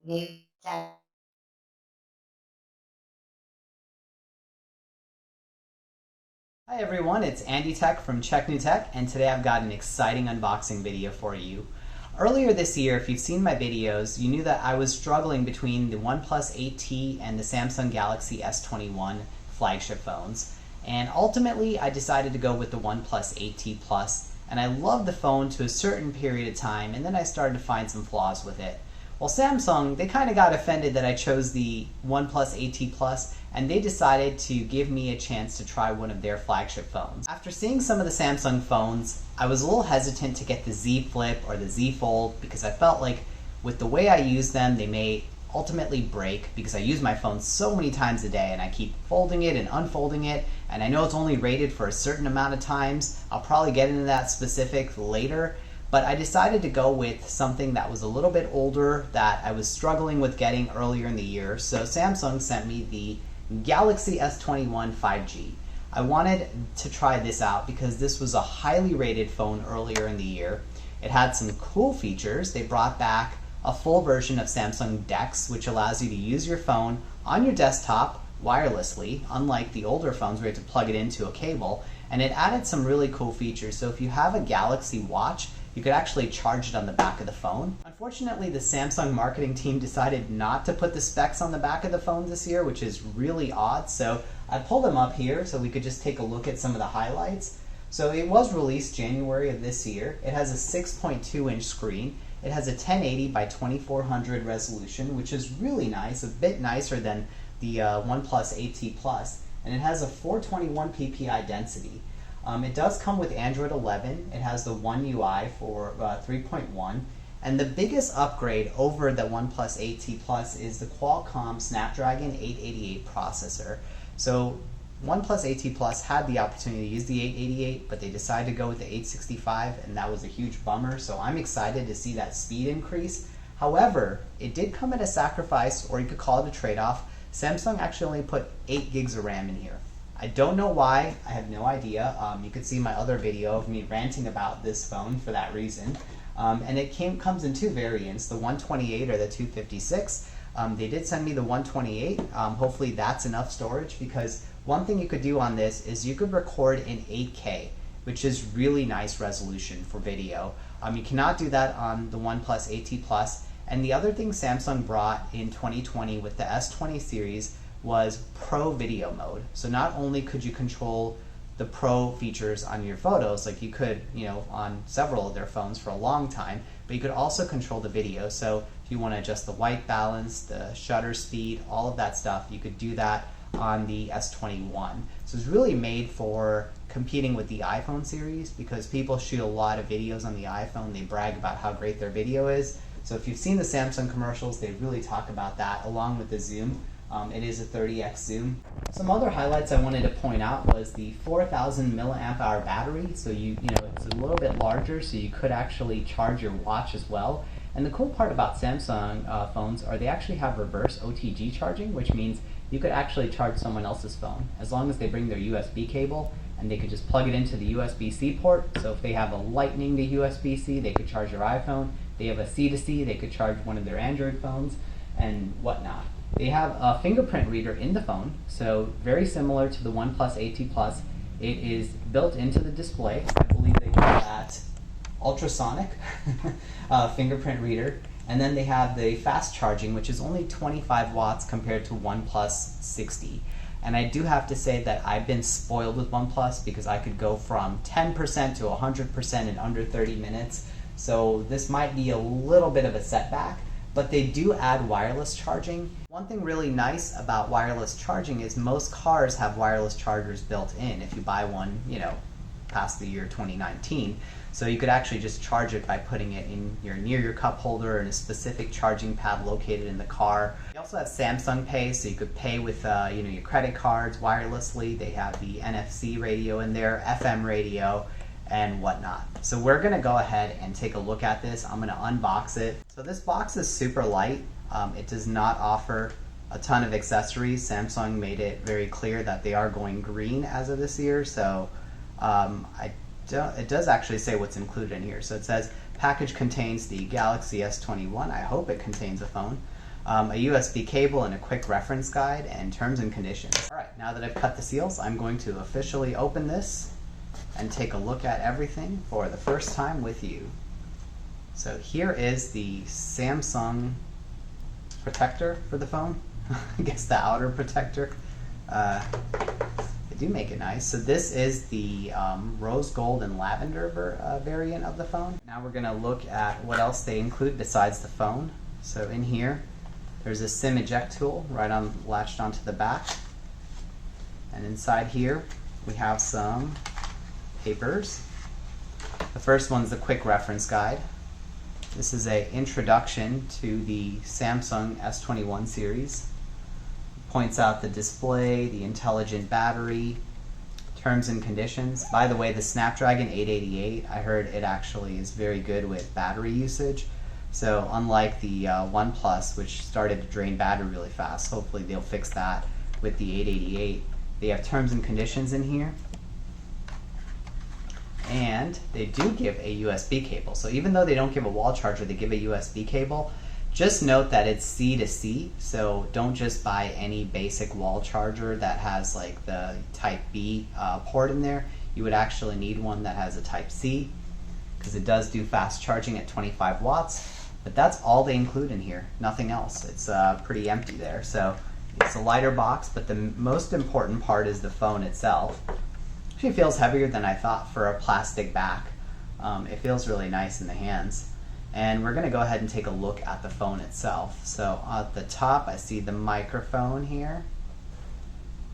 Hi everyone, it's Andy Tech from Check New Tech, and today I've got an exciting unboxing video for you. Earlier this year, if you've seen my videos, you knew that I was struggling between the OnePlus 8T and the Samsung Galaxy S21 flagship phones. And ultimately, I decided to go with the OnePlus 8T Plus, and I loved the phone to a certain period of time, and then I started to find some flaws with it. Well, Samsung, they kind of got offended that I chose the OnePlus 8T Plus, and they decided to give me a chance to try one of their flagship phones. After seeing some of the Samsung phones, I was a little hesitant to get the Z Flip or the Z Fold because I felt like with the way I use them, they may ultimately break because I use my phone so many times a day and I keep folding it and unfolding it, and I know it's only rated for a certain amount of times. I'll probably get into that specific later, but I decided to go with something that was a little bit older that I was struggling with getting earlier in the year. So Samsung sent me the Galaxy S21 5G. I wanted to try this out because this was a highly rated phone earlier in the year. It had some cool features. They brought back a full version of Samsung DeX, which allows you to use your phone on your desktop wirelessly, unlike the older phones where you had to plug it into a cable. And it added some really cool features. So if you have a Galaxy Watch, you could actually charge it on the back of the phone. Unfortunately, the Samsung marketing team decided not to put the specs on the back of the phone this year, which is really odd. So I pulled them up here so we could just take a look at some of the highlights. So it was released January of this year. It has a 6.2-inch screen. It has a 1080 by 2400 resolution, which is really nice, a bit nicer than the OnePlus 8T Plus. And it has a 421 ppi density. It does come with Android 11. It has the One UI for 3.1. And the biggest upgrade over the OnePlus 8T Plus is the Qualcomm Snapdragon 888 processor. So OnePlus 8T Plus had the opportunity to use the 888, but they decided to go with the 865, and that was a huge bummer. So I'm excited to see that speed increase. However, it did come at a sacrifice, or you could call it a trade-off. Samsung actually only put 8 gigs of RAM in here. I don't know why, I have no idea. You could see my other video of me ranting about this phone for that reason. And it comes in two variants, the 128 or the 256. They did send me the 128. Hopefully that's enough storage, because one thing you could do on this is you could record in 8K, which is really nice resolution for video. You cannot do that on the OnePlus 8T Plus. And the other thing Samsung brought in 2020 with the S20 series was Pro Video mode. So not only could you control the Pro features on your photos, like you could, on several of their phones for a long time, but you could also control the video. So if you want to adjust the white balance, the shutter speed, all of that stuff, you could do that on the S21. So it's really made for competing with the iPhone series, because people shoot a lot of videos on the iPhone. They brag about how great their video is. So if you've seen the Samsung commercials, they really talk about that, along with the zoom. It is a 30x zoom. Some other highlights I wanted to point out was the 4,000 milliamp hour battery. So it's a little bit larger, so you could actually charge your watch as well. And the cool part about Samsung phones are they actually have reverse OTG charging, which means you could actually charge someone else's phone as long as they bring their USB cable, and they could just plug it into the USB-C port. So if they have a Lightning to USB-C, they could charge your iPhone. They have a C to C, they could charge one of their Android phones and whatnot. They have a fingerprint reader in the phone, so very similar to the OnePlus 8T Plus. It is built into the display. I believe they call that ultrasonic fingerprint reader. And then they have the fast charging, which is only 25 watts compared to OnePlus 60. And I do have to say that I've been spoiled with OnePlus because I could go from 10% to 100% in under 30 minutes. So this might be a little bit of a setback, but they do add wireless charging. One thing really nice about wireless charging is most cars have wireless chargers built in if you buy one, past the year 2019. So you could actually just charge it by putting it near your cup holder in a specific charging pad located in the car. They also have Samsung Pay, so you could pay with your credit cards wirelessly. They have the NFC radio in there, FM radio, and whatnot. So we're gonna go ahead and take a look at this. I'm gonna unbox it. So this box is super light. It does not offer a ton of accessories. Samsung made it very clear that they are going green as of this year. So it does actually say what's included in here. So it says package contains the Galaxy S21. I hope it contains a phone. a USB cable and a quick reference guide and terms and conditions. Alright, now that I've cut the seals, I'm going to officially open this and take a look at everything for the first time with you. So here is the Samsung protector for the phone. I guess the outer protector. They do make it nice. So this is the rose gold and lavender variant of the phone. Now we're going to look at what else they include besides the phone. So in here, there's a SIM eject tool latched onto the back. And inside here, we have some papers. The first one's the quick reference guide. This is an introduction to the Samsung S21 series. It points out the display, the intelligent battery, terms and conditions. By the way, the Snapdragon 888, I heard it actually is very good with battery usage. So unlike the OnePlus, which started to drain battery really fast, hopefully they'll fix that with the 888. They have terms and conditions in here. And they do give a USB cable. So even though they don't give a wall charger, they give a USB cable. Just note that it's C to C, so don't just buy any basic wall charger that has like the Type B port in there. You would actually need one that has a Type C, because it does do fast charging at 25 watts. But that's all they include in here, nothing else. It's pretty empty there. So it's a lighter box, but the most important part is the phone itself. Actually feels heavier than I thought for a plastic back. It feels really nice in the hands. And we're going to go ahead and take a look at the phone itself. So at the top I see the microphone here.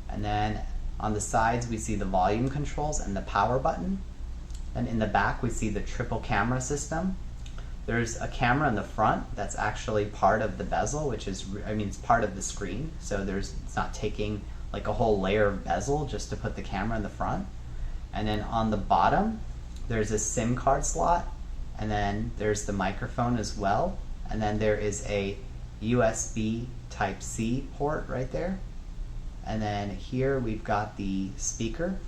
And then on the sides we see the volume controls and the power button. And in the back we see the triple camera system. There's a camera in the front that's actually part of the bezel, which is, it's part of the screen. So it's not taking like a whole layer of bezel just to put the camera in the front. And then on the bottom, there's a SIM card slot, and then there's the microphone as well, and then there is a USB Type-C port right there. And then here we've got the speaker,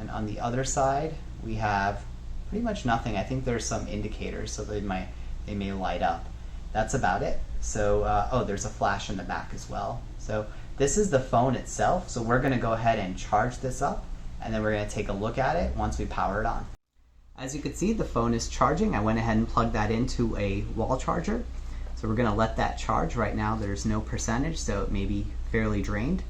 and on the other side we have pretty much nothing. I think there's some indicators, so they may light up. That's about it. So, oh, there's a flash in the back as well. So this is the phone itself, so we're going to go ahead and charge this up, and then we're going to take a look at it once we power it on. As you can see, the phone is charging. I went ahead and plugged that into a wall charger. So we're going to let that charge. Right now there's no percentage, so it may be fairly drained.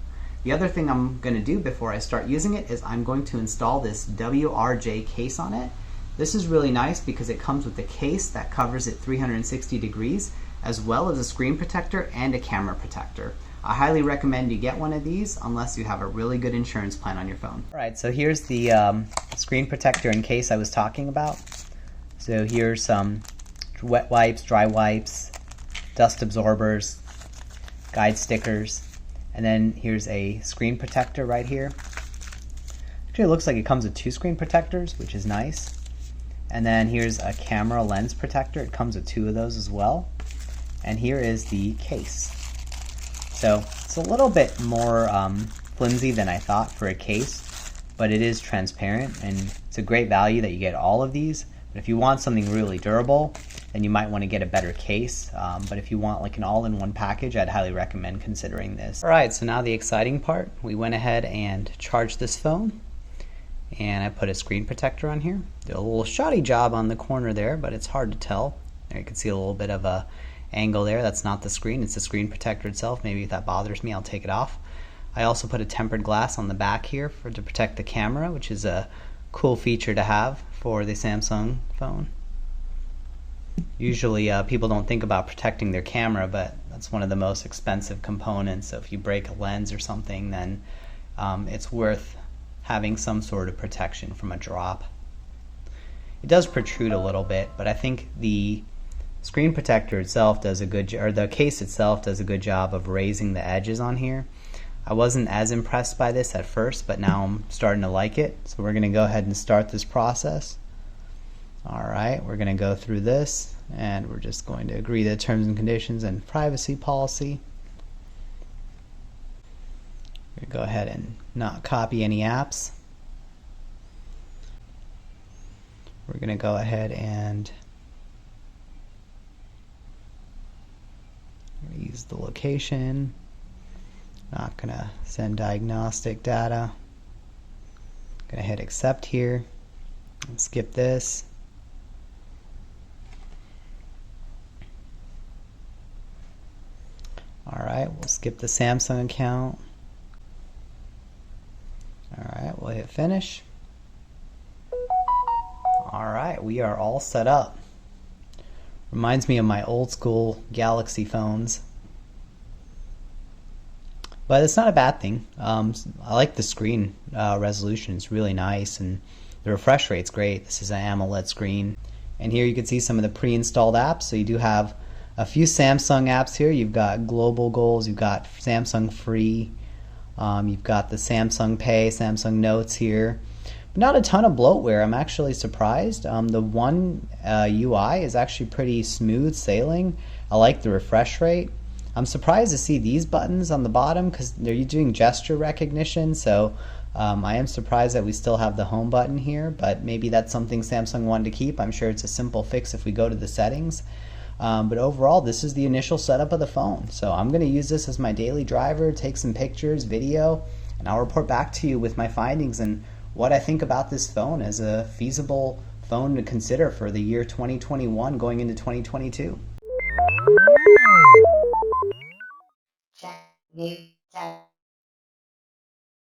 The other thing I'm going to do before I start using it is I'm going to install this WRJ case on it. This is really nice because it comes with a case that covers it 360 degrees, as well as a screen protector and a camera protector. I highly recommend you get one of these unless you have a really good insurance plan on your phone. Alright, so here's the screen protector and case I was talking about. So here's some wet wipes, dry wipes, dust absorbers, guide stickers, and then here's a screen protector right here. Actually, it looks like it comes with 2 screen protectors, which is nice. And then here's a camera lens protector. It comes with 2 of those as well. And here is the case. So it's a little bit more flimsy than I thought for a case, but it is transparent, and it's a great value that you get all of these. But if you want something really durable, then you might want to get a better case. But if you want like an all-in-one package, I'd highly recommend considering this. Alright, so now the exciting part. We went ahead and charged this phone, and I put a screen protector on here. Did a little shoddy job on the corner there, but it's hard to tell. There you can see a little bit of a angle there. That's not the screen, it's the screen protector itself. Maybe if that bothers me, I'll take it off. I also put a tempered glass on the back here to protect the camera, which is a cool feature to have for the Samsung phone. Usually people don't think about protecting their camera, but that's one of the most expensive components. So if you break a lens or something, then it's worth having some sort of protection from a drop. It does protrude a little bit, but I think the screen protector itself does a good or the case itself does a good job of raising the edges on here. I wasn't as impressed by this at first, but now I'm starting to like it. So we're going to go ahead and start this process. Alright, we're going to go through this, and we're just going to agree to the terms and conditions and privacy policy. We're going to go ahead and not copy any apps. We're going to go ahead and This is the location. Not gonna send diagnostic data. Gonna hit accept here. Skip this. Alright, we'll skip the Samsung account. Alright, we'll hit finish. Alright, we are all set up. Reminds me of my old school Galaxy phones. But it's not a bad thing. I like the screen resolution. It's really nice, and the refresh rate's great. This is an AMOLED screen. And here you can see some of the pre-installed apps. So you do have a few Samsung apps here. You've got Global Goals, you've got Samsung Free, you've got the Samsung Pay, Samsung Notes here. But not a ton of bloatware. I'm actually surprised. The One UI is actually pretty smooth sailing. I like the refresh rate. I'm surprised to see these buttons on the bottom because they're doing gesture recognition, so I am surprised that we still have the home button here, but maybe that's something Samsung wanted to keep. I'm sure it's a simple fix if we go to the settings. But overall, this is the initial setup of the phone. So I'm going to use this as my daily driver, take some pictures, video, and I'll report back to you with my findings and what I think about this phone as a feasible phone to consider for the year 2021 going into 2022. Check, new, check.